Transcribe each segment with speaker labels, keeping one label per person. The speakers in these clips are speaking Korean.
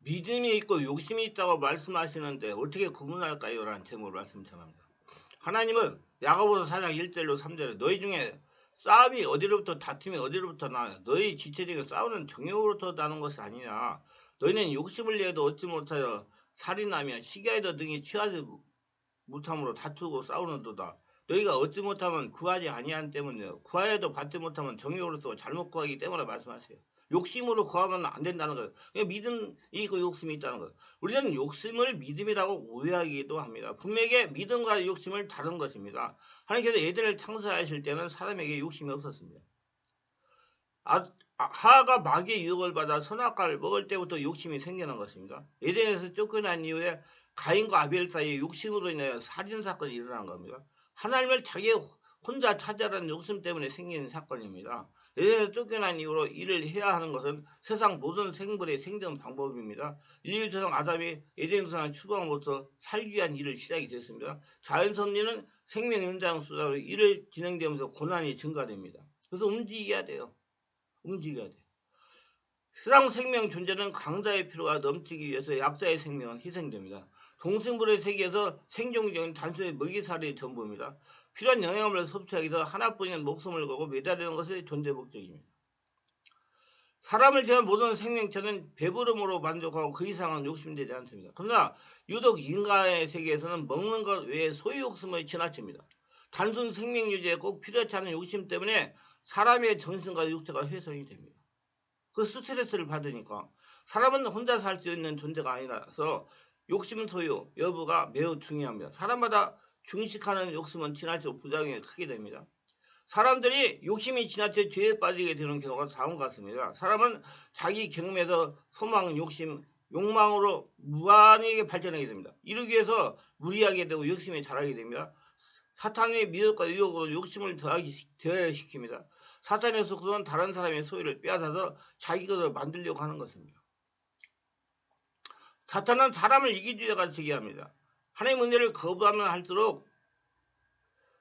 Speaker 1: 믿음이 있고 욕심이 있다고 말씀하시는데 어떻게 구분할까요? 라는 제목으로 말씀 전합니다. 하나님은 야고보서 4장 1절로 3절에 너희 중에 싸움이 어디로부터 다툼이 어디로부터 나냐 너희 지체적인 싸우는 정욕으로부터 나는 것이 아니냐 너희는 욕심을 내어도 얻지 못하여 살인하며 시기하여도 등이 취하지 못함으로 다투고 싸우는도다. 너희가 얻지 못하면 구하지 아니한 때문이요 구하여도 받지 못하면 정욕으로서 잘못 구하기 때문에 말씀하세요. 욕심으로 구하면 안 된다는 거예요. 믿음이 있고 욕심이 있다는 거예요. 우리는 욕심을 믿음이라고 오해하기도 합니다. 분명히 믿음과 욕심을 다른 것입니다. 하나님께서 에덴을 창조하실 때는 사람에게 욕심이 없었습니다. 하하가 마귀의 유혹을 받아 선악과를 먹을 때부터 욕심이 생겨난 것입니다. 에덴에서 쫓겨난 이후에 가인과 아벨 사이에 욕심으로 인하여 살인사건이 일어난 겁니다. 하나님을 자기 혼자 찾아라는 욕심 때문에 생긴 사건입니다. 에덴에서 쫓겨난 이후로 일을 해야 하는 것은 세상 모든 생물의 생존 방법입니다. 인류 조상 아담이 에덴 동산 출범으로부터 살기 위한 일을 시작이 됐습니다. 자연 섭리는 생명 연장 수단으로 일을 진행되면서 고난이 증가됩니다. 그래서 움직여야 돼요. 움직여야 돼. 세상 생명 존재는 강자의 필요가 넘치기 위해서 약자의 생명은 희생됩니다. 동생물의 세계에서 생존경은 단순히 먹이살이 전부입니다. 필요한 영양분을 섭취하기 위해서 하나뿐인 목숨을 걸고 매달리는 것이 존재 목적입니다. 사람을 제한 모든 생명체는 배부름으로 만족하고 그 이상은 욕심되지 않습니다. 그러나 유독 인간의 세계에서는 먹는 것 외에 소유 욕심을 지나칩니다. 단순 생명 유지에 꼭 필요치 않은 욕심 때문에 사람의 정신과 육체가 훼손이 됩니다. 그 스트레스를 받으니까 사람은 혼자 살 수 있는 존재가 아니라서 욕심 소유 여부가 매우 중요합니다. 사람마다 중식하는 욕심은 지나치고 부작용이 크게 됩니다. 사람들이 욕심이 지나쳐 죄에 빠지게 되는 경우가 다음과 같습니다. 사람은 자기 경험에서 소망, 욕심, 욕망으로 무한하게 발전하게 됩니다. 이러기 위해서 무리하게 되고 욕심이 자라게 됩니다. 사탄의 미혹과 유혹으로 욕심을 더해시킵니다. 사탄의 속성은 다른 사람의 소유를 빼앗아서 자기 것을 만들려고 하는 것입니다. 사탄은 사람을 이기주의자가 제기합니다. 하나님의 은혜를 거부하면 할수록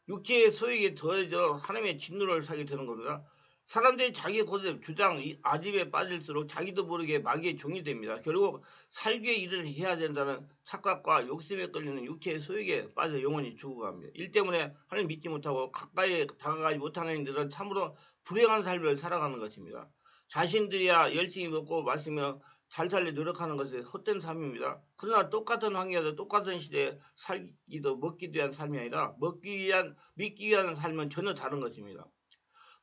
Speaker 1: 육체의 소유에 더해져 하나님의 진노를 사게 되는 겁니다. 사람들이 자기 고집, 주장, 아집에 빠질수록 자기도 모르게 마귀의 종이 됩니다. 결국 살기의 일을 해야 된다는 착각과 욕심에 끌리는 육체의 소유에 빠져 영원히 죽어갑니다. 일 때문에 하나님 믿지 못하고 가까이 다가가지 못하는 이들은 참으로 불행한 삶을 살아가는 것입니다. 자신들이야 열심히 먹고 마시며 잘 살려 노력하는 것이 헛된 삶입니다. 그러나 똑같은 환경에서 똑같은 시대에 살기도 먹기도 위한 삶이 아니라 믿기 위한 삶은 전혀 다른 것입니다.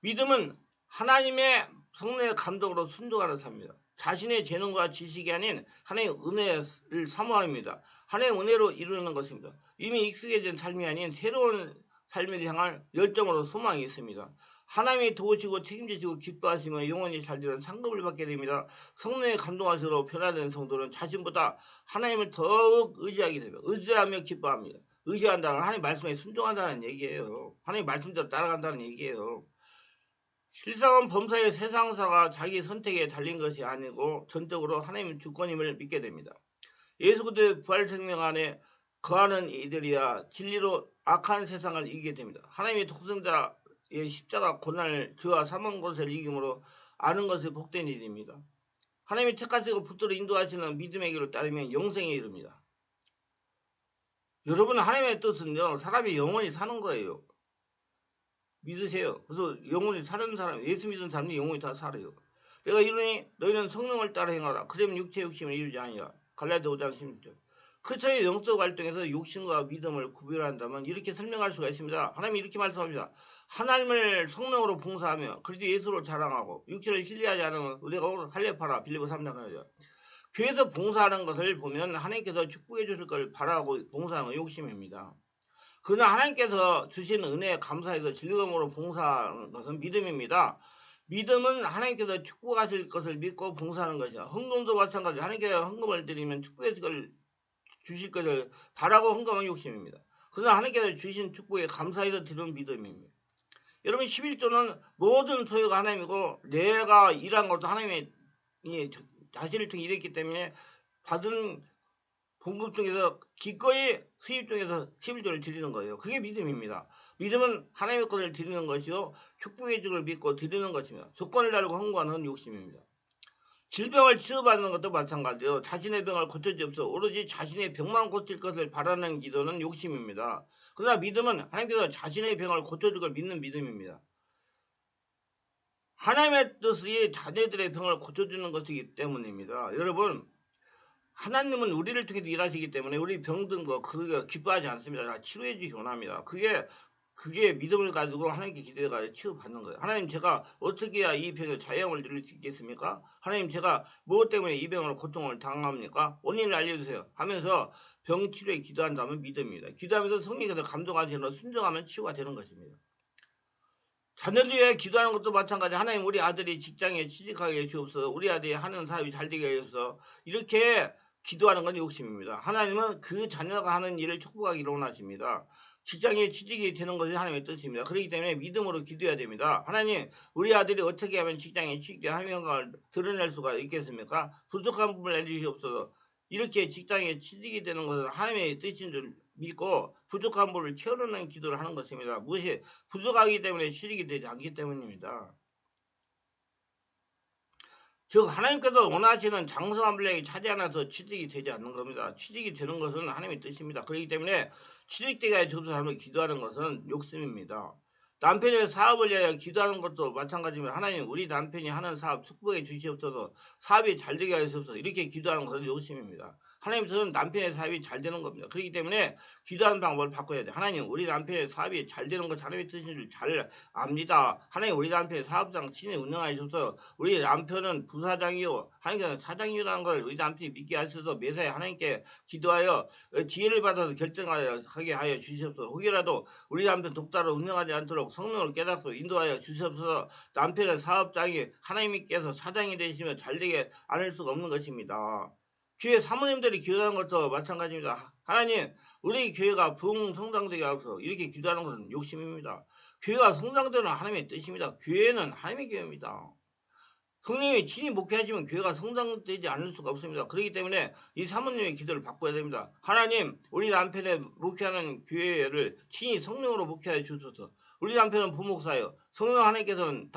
Speaker 1: 믿음은 하나님의 성령의 감동으로 순종하는 삶입니다. 자신의 재능과 지식이 아닌 하나님의 은혜를 사모합니다. 하나님의 은혜로 이루는 것입니다. 이미 익숙해진 삶이 아닌 새로운 삶을 향할 열정으로 소망이 있습니다. 하나님이 도우시고 책임지시고 기뻐하시며 영원히 살리는 상급을 받게 됩니다. 성령의 감동하시로 변화된 성도는 자신보다 하나님을 더욱 의지하게 됩니다. 의지하며 기뻐합니다. 의지한다는 하나님 말씀에 순종한다는 얘기예요. 하나님 말씀대로 따라간다는 얘기예요. 실상은 범사의 세상사가 자기 선택에 달린 것이 아니고 전적으로 하나님 주권임을 믿게 됩니다. 예수 그리스도의 부활 생명 안에 거하는 이들이야 진리로 악한 세상을 이기게 됩니다. 하나님의 독생자의 십자가 고난을 죄와 사망 것을 이김으로 아는 것이 복된 일입니다. 하나님이 택하시고 붙들어 인도하시는 믿음의 길을 따르면 영생에 이릅니다. 여러분 하나님의 뜻은요 사람이 영원히 사는 거예요. 믿으세요. 그래서 영원히 사는 사람, 예수 믿는 사람이 영원히 다 살아요. 내가 이러니 너희는 성령을 따라 행하라. 그러면 육체 욕심을 이루지 아니라. 갈라디아 5장 16절. 그처의 영적 활동에서 욕심과 믿음을 구별한다면 이렇게 설명할 수가 있습니다. 하나님이 이렇게 말씀합니다. 하나님을 성령으로 봉사하며 그리스도 예수를 자랑하고 육체를 신뢰하지 않으면 우리가 할례파라 빌립보 3장 하죠. 교회에서 봉사하는 것을 보면 하나님께서 축복해 주실 걸 바라고 봉사하는 욕심입니다. 그러나 하나님께서 주신 은혜에 감사해서 즐거움으로 봉사하는 것은 믿음입니다. 믿음은 하나님께서 축복하실 것을 믿고 봉사하는 것이죠. 헌금도 마찬가지로 하나님께서 헌금을 드리면 주실 것을 바라고 헌금하는 욕심입니다. 그러나 하나님께서 주신 축복에 감사해서 드리는 믿음입니다. 여러분 11조는 모든 소유가 하나님이고 내가 일한 것도 하나님의 자신을 통해 일했기 때문에 받은 봉급 중에서 기꺼이 수입 중에서 11조를 드리는 거예요. 그게 믿음입니다. 믿음은 하나님의 것을 드리는 것이요 축복의 주를 믿고 드리는 것입니다. 조건을 달고 헌금하는 욕심입니다. 질병을 치유받는 것도 마찬가지요. 자신의 병을 고쳐주옵소서. 오로지 자신의 병만 고칠 것을 바라는 기도는 욕심입니다. 그러나 믿음은 하나님께서 자신의 병을 고쳐줄 걸 믿는 믿음입니다. 하나님의 뜻이 자녀들의 병을 고쳐주는 것이기 때문입니다. 여러분, 하나님은 우리를 통해 일하시기 때문에 우리 병든 거 그거 기뻐하지 않습니다. 다 치료해 주시기 원합니다. 그게 믿음을 가지고 하나님께 기도해가 치유받는 거예요. 하나님, 제가 어떻게 해야 이 병의 자영을 누릴 수 있겠습니까? 하나님, 제가 무엇 때문에 이 병으로 고통을 당합니까? 원인을 알려주세요 하면서 병 치료에 기도한다면 믿음입니다. 기도하면서 성령께서 감동하시는 순종하면 치유가 되는 것입니다. 자녀들 위해 기도하는 것도 마찬가지. 하나님, 우리 아들이 직장에 취직하게 해주옵소서. 우리 아들이 하는 사업이 잘 되게 해주옵소서. 이렇게 기도하는 건 욕심입니다. 하나님은 그 자녀가 하는 일을 축복하기를 원하십니다. 직장에 취직이 되는 것이 하나님의 뜻입니다. 그렇기 때문에 믿음으로 기도해야 됩니다. 하나님, 우리 아들이 어떻게 하면 직장에 취직되어 하나님의 영광을 드러낼 수가 있겠습니까? 부족한 부분을 내주시옵소서. 이렇게 직장에 취직이 되는 것은 하나님의 뜻인 줄 믿고 부족한 부분을 채우려는 기도를 하는 것입니다. 무엇이 부족하기 때문에 취직이 되지 않기 때문입니다. 즉 하나님께서 원하시는 장성한 분량이 차지하면서 취직이 되지 않는 겁니다. 취직이 되는 것은 하나님의 뜻입니다. 그렇기 때문에 취직되게 해주소서 기도하는 것은 욕심입니다. 남편의 사업을 위하여 기도하는 것도 마찬가지입니다. 하나님, 우리 남편이 하는 사업 축복해 주시옵소서. 사업이 잘 되게 하시옵소서. 이렇게 기도하는 것은 욕심입니다. 하나님께서는 남편의 사업이 잘 되는 겁니다. 그렇기 때문에 기도하는 방법을 바꿔야 돼요. 하나님, 우리 남편의 사업이 잘 되는 것 하나님의 뜻인 줄 잘 압니다. 하나님, 우리 남편의 사업장 친히 운영하셔서 우리 남편은 부사장이요 하나님께서는 사장이라는 걸 우리 남편이 믿게 하셔서 매사에 하나님께 기도하여 지혜를 받아서 결정하게 하여 주시옵소서. 혹이라도 우리 남편 독자로 운영하지 않도록 성령을 깨닫고 인도하여 주시옵소서. 남편의 사업장이 하나님께서 사장이 되시면 잘되게 않을 수가 없는 것입니다. 교회 사모님들이 기도하는 것도 마찬가지입니다. 하나님, 우리 교회가 부흥 성장되게 하소서. 이렇게 기도하는 것은 욕심입니다. 교회가 성장되는 하나님의 뜻입니다. 교회는 하나님의 교회입니다. 성령이 친히 목회하시면 교회가 성장되지 않을 수가 없습니다. 그렇기 때문에 이 사모님의 기도를 바꿔야 됩니다. 하나님, 우리 남편의 목회하는 교회를 친히 성령으로 목회하여 주소서. 우리 남편은 부목사예요. 성령 하나님께서는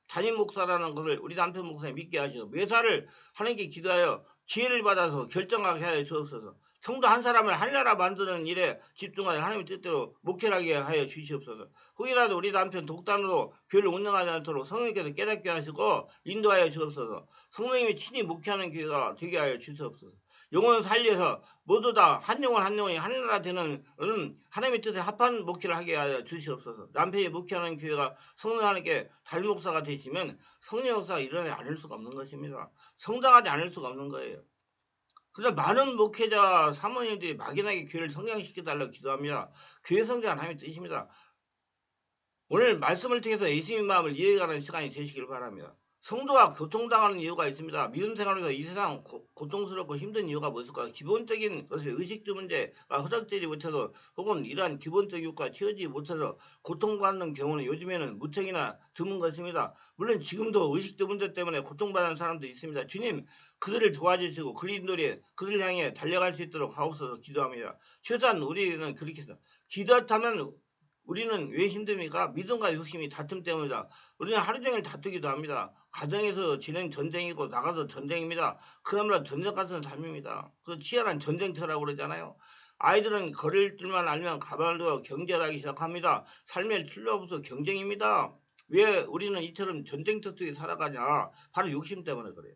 Speaker 1: 담임 목사라는 것을 우리 남편 목사님 믿게 하시고 매사를 하나님께 기도하여 지혜를 받아서 결정하게 하여 주옵소서. 성도 한 사람을 하나라 만드는 일에 집중하여 하나님의 뜻대로 목회하게 하여 주시옵소서. 혹이라도 우리 남편 독단으로 교회를 운영하지 않도록 성령께서 깨닫게 하시고 인도하여 주옵소서. 성령님이 친히 목회하는 교회가 되게 하여 주시옵소서. 영혼을 살려서 모두 다 한 영혼 한 영혼이 하나라 되는 하나님의 뜻에 합한 목회를 하게 하여 주시옵소서. 남편이 목회하는 교회가 성령 하나님께 담임 목사가 되시면 성령 역사가 일어나지 않을 수가 없는 것입니다. 성장하지 않을 수가 없는 거예요. 그래서 많은 목회자 사모님들이 막연하게 교회를 성장시켜달라고 기도합니다. 교회 성장은 하나님의 뜻입니다. 오늘 말씀을 통해서 예수님의 마음을 이해하는 시간이 되시길 바랍니다. 성도가 고통당하는 이유가 있습니다. 믿음 생활에서 이 세상 고통스럽고 힘든 이유가 무엇일까요? 기본적인 것을 의식주 문제가 허락되지 못해서 혹은 이러한 기본적 이유가 채워지지 못해서 고통받는 경우는 요즘에는 무척이나 드문 것입니다. 물론 지금도 의식주 문제 때문에 고통받는 사람도 있습니다. 주님, 그들을 도와주시고 그리스도의 그들 향해 달려갈 수 있도록 하옵소서 기도합니다. 최소한 우리는 그렇게 해서 기도하면 우리는 왜 힘듭니까? 믿음과 욕심이 다툼 때문이다. 우리는 하루 종일 다투기도 합니다. 가정에서 진행 전쟁이고 나가서 전쟁입니다. 그러므로 전쟁 같은 삶입니다. 그 치열한 전쟁터라고 그러잖아요. 아이들은 거리를 뚫만 알면 가방을 두어 경제하기 시작합니다. 삶의 출路없어 경쟁입니다. 왜 우리는 이처럼 전쟁터 속에 살아가냐? 바로 욕심 때문에 그래요.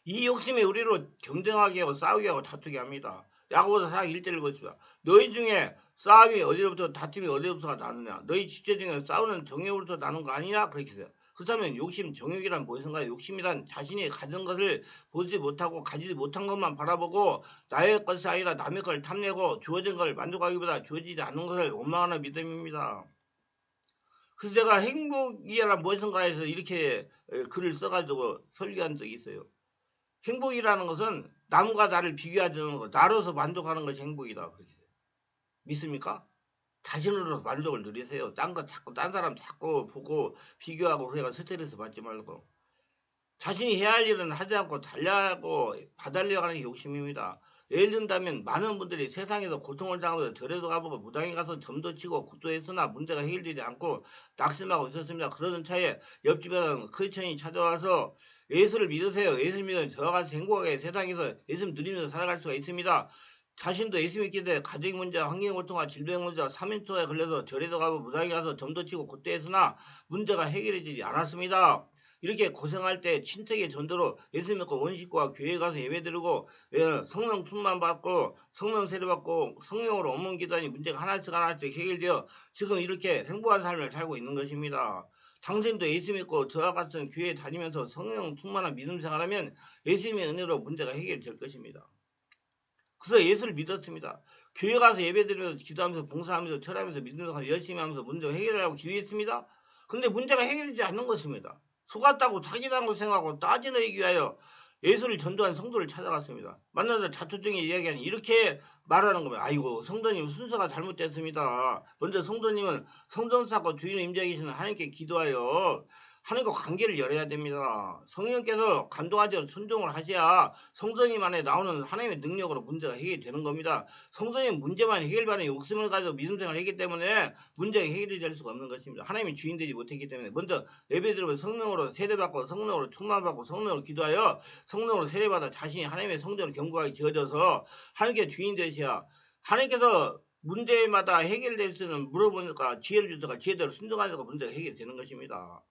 Speaker 1: 이 욕심이 우리로 경쟁하게 하고 싸우게 하고 다투게 합니다. 야고보서 4장 1절을 보십시오. 너희 중에 싸움이 어디로부터 다툼이 어디로부터 나느냐? 너희 지체 중에 싸우는 정욕으로부터 나는 거 아니냐? 그렇게 해요. 그렇다면 욕심, 정욕이란 무엇인가요? 욕심이란 자신이 가진 것을 보지 못하고 가지지 못한 것만 바라보고 나의 것이 아니라 남의 걸 탐내고 주어진 걸 만족하기보다 주어지지 않는 것을 원망하는 믿음입니다. 그래서 제가 행복이란 무엇인가 해서 이렇게 글을 써가지고 설교한 적이 있어요. 행복이라는 것은 남과 나를 비교하는 것, 나로서 만족하는 것이 행복이다. 그렇게 믿습니까? 자신으로서 만족을 누리세요. 딴 사람 자꾸 보고 비교하고 그래가 스트레스 받지 말고 자신이 해야 할 일은 하지 않고 달려고 받으려고 하는 게 욕심입니다. 예를 든다면 많은 분들이 세상에서 고통을 당하면서 절에도 가보고 무당에 가서 점도 치고 굿도했으나 문제가 해결되지 않고 낙심하고 있었습니다. 그러던 차에 옆집에는 크리스천이 찾아와서 예수를 믿으세요. 예수 믿으면 저와 같이 행복하게 세상에서 예수 누리면서 살아갈 수가 있습니다. 자신도 예수 믿기 때문에 가정 문제와 환경 고통과 질병 문제와 3인초에 걸려서 절에도 가고 무당에 가서 점도 치고 굿도했으나 문제가 해결되지 않았습니다. 이렇게 고생할 때 친척의 전도로 예수 믿고 원식과 교회에 가서 예배드리고 성령 충만 받고 성령 세례 받고 성령으로 업무 기도하니 문제가 하나씩 해결되어 지금 이렇게 행복한 삶을 살고 있는 것입니다. 당신도 예수 믿고 저와 같은 교회에 다니면서 성령 충만한 믿음 생활하면 예수님의 은혜로 문제가 해결될 것입니다. 그래서 예수를 믿었습니다. 교회 가서 예배드리면서 기도하면서 봉사하면서 철하면서 믿으면서 열심히 하면서 문제 해결하려고 기도했습니다. 근데 문제가 해결되지 않는 것입니다. 속았다고 자기라고 생각하고 따지기 위하여 예수를 전도한 성도를 찾아갔습니다. 만나서 자초중에 이야기하는 이렇게 말하는 겁니다. 아이고 성도님 순서가 잘못됐습니다. 먼저 성도님은 성전 쌓고 주인을 임재해 계시는 하나님께 기도하여 하나님과 관계를 열어야 됩니다. 성령께서 감동하지 순종을 하셔야 성도님 안에 나오는 하나님의 능력으로 문제가 해결되는 겁니다. 성도님 문제만 해결받는 욕심을 가지고 믿음생활을 했기 때문에 문제가 해결이 될 수가 없는 것입니다. 하나님이 주인되지 못했기 때문에 먼저 예배드리면 성령으로 세례받고 성령으로 충만받고 성령으로 기도하여 성령으로 세례받아 자신이 하나님의 성전을 견고하게 지어져서 하나님께 주인 되셔야 하나님께서 문제마다 해결될 수 있는 물어보니까 지혜를 주셔서 지혜대로 순종하니까 문제가 해결되는 것입니다.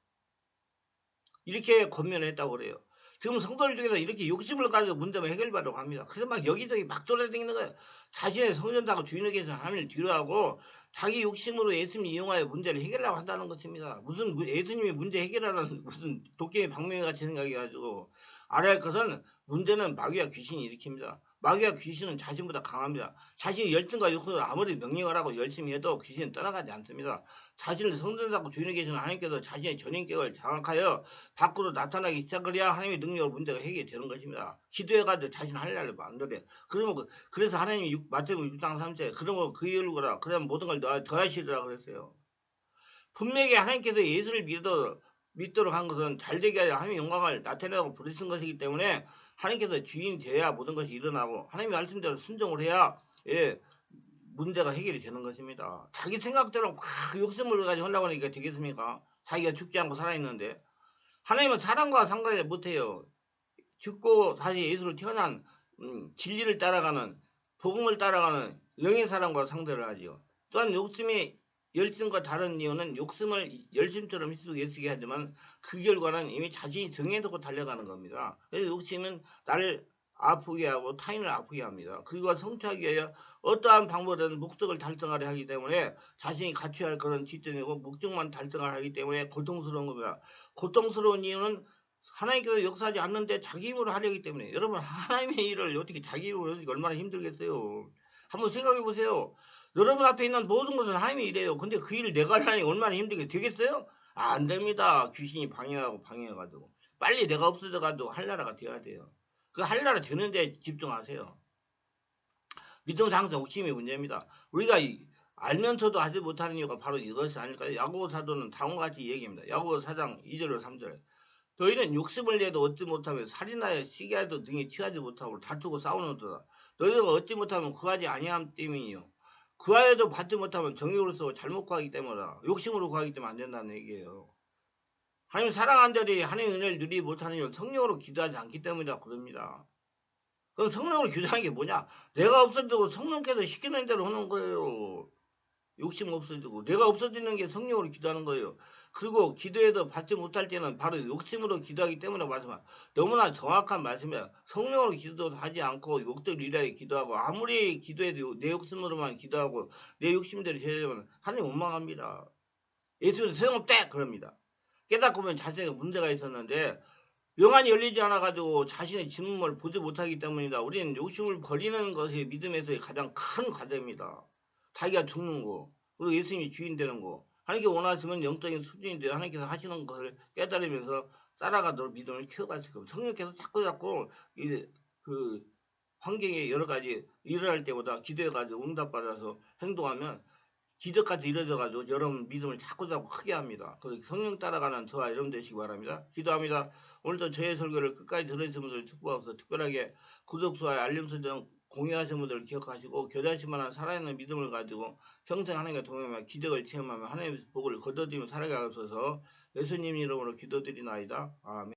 Speaker 1: 이렇게 권면을 했다고 그래요. 지금 성도들 중에서 이렇게 욕심을 가지고 문제만 해결받으려고 합니다. 그래서 막 여기저기 막 돌아다니는 거예요. 자신의 성전하고 주인에게 계신 하나님을 뒤로하고 자기 욕심으로 예수님 이용하여 문제를 해결하려고 한다는 것입니다. 무슨 예수님이 문제 해결하라는 무슨 도깨비 방망이 같이 생각해가지고 알아야 할 것은 문제는 마귀와 귀신이 일으킵니다. 마귀와 귀신은 자신보다 강합니다. 자신이 열등과 욕심으로 아무리 명령을 하고 열심히 해도 귀신은 떠나가지 않습니다. 자신을 성전 잡고 주인에 계시는 하나님께서 자신의 전인격을 장악하여 밖으로 나타나기 시작해야 하나님의 능력으로 문제가 해결되는 것입니다. 기도해가지고 자신 할 날을 만들어요. 그러면 그래서 하나님이 마태복음 6장 3절 그러면 그 열거라 그러면 모든 걸 더하시리라 그랬어요. 분명히 하나님께서 예수를 믿도록 한 것은 잘되게 하여 하나님의 영광을 나타내고 부르신 것이기 때문에 하나님께서 주인이 되어야 모든 것이 일어나고 하나님의 말씀대로 순종을 해야 문제가 해결이 되는 것입니다. 자기 생각대로 막 욕심을 가지고 하려고 하니까 되겠습니까? 자기가 죽지 않고 살아있는데 하나님은 사람과 상관이 못해요. 죽고 다시 예수로 태어난 진리를 따라가는 복음을 따라가는 영의 사람과 상대를 하지요. 또한 욕심이 열심과 다른 이유는 욕심을 열심처럼 희숙게 하지만 그 결과는 이미 자신이 정해두고 달려가는 겁니다. 그래서 욕심은 나를 아프게 하고 타인을 아프게 합니다. 그리고 성취하기 위하여 어떠한 방법이든 목적을 달성하려 하기 때문에 자신이 갖춰야 할 그런 뒷전이고 목적만 달성하려 하기 때문에 고통스러운 겁니다. 고통스러운 이유는 하나님께서 역사하지 않는데 자기 힘으로 하려기 때문에 여러분 하나님의 일을 어떻게 자기 힘으로 하기 얼마나 힘들겠어요. 한번 생각해 보세요. 여러분 앞에 있는 모든 것은 하나님의 일이에요. 근데 그 일을 내가 하려니 얼마나 힘들게 되겠어요? 안 됩니다. 귀신이 방해해가지고 빨리 내가 없어져가지고 할 나라가 되어야 돼요. 그 할 나라 되는데 집중하세요. 믿음 상승 욕심이 문제입니다. 우리가 알면서도 하지 못하는 이유가 바로 이것이 아닐까요? 야고보 사도는 다음과 같이 얘기합니다. 야고보 4장 2절로 3절 너희는 욕심을 내도 얻지 못하면 살인하여 시기하여도 등에 취하지 못하고 다투고 싸우는도다. 너희가 얻지 못하면 구하지 아니함 때문이요. 구하여도 받지 못하면 정욕으로서 잘못 구하기 때문이라. 욕심으로 구하기 때문에 안 된다는 얘기예요. 하나님 사랑한 자들이 하나님의 은혜를 누리지 못하는 이유는 성령으로 기도하지 않기 때문이라 그럽니다. 그럼 성령으로 기도하는 게 뭐냐? 내가 없어지고 성령께서 시키는 대로 하는 거예요. 욕심 없어지고 내가 없어지는 게 성령으로 기도하는 거예요. 그리고 기도해도 받지 못할 때는 바로 욕심으로 기도하기 때문에 말씀합니다. 너무나 정확한 말씀이야. 성령으로 기도하지 않고 욕들 위하여 기도하고 아무리 기도해도 내 욕심으로만 기도하고 내 욕심대로 되면 하나님 원망합니다. 예수는 소용없대 그럽니다. 깨닫고 보면 자신에게 문제가 있었는데 영안이 열리지 않아가지고 자신의 진물을 보지 못하기 때문이다. 우리는 욕심을 버리는 것이 믿음에서의 가장 큰 과제입니다. 자기가 죽는 거, 그리고 예수님이 주인 되는 거. 하나님께 원하시면 영적인 수준인데 하나님께서 하시는 것을 깨달으면서 따라가도록 믿음을 키워가실 겁니다. 성령께서 자꾸 그 환경에 여러 가지 일어날 때보다 기도해가지고 응답받아서 행동하면 기적까지 이루어져가지고 여러분 믿음을 자꾸 크게 합니다. 그래서 성령 따라가는 저와 여러분 되시기 바랍니다. 기도합니다. 오늘도 저의 설교를 끝까지 들어주신 분들 축복하셔서 특별하게 구독, 좋아요, 알림 설정 공유하신 분들 기억하시고 겨자씨만한 살아있는 믿음을 가지고 평생 하나님과 동행하며 기적을 체험하며 하나님의 복을 거둬들이며 살아가옵소서. 예수님 이름으로 기도드리나이다. 아멘.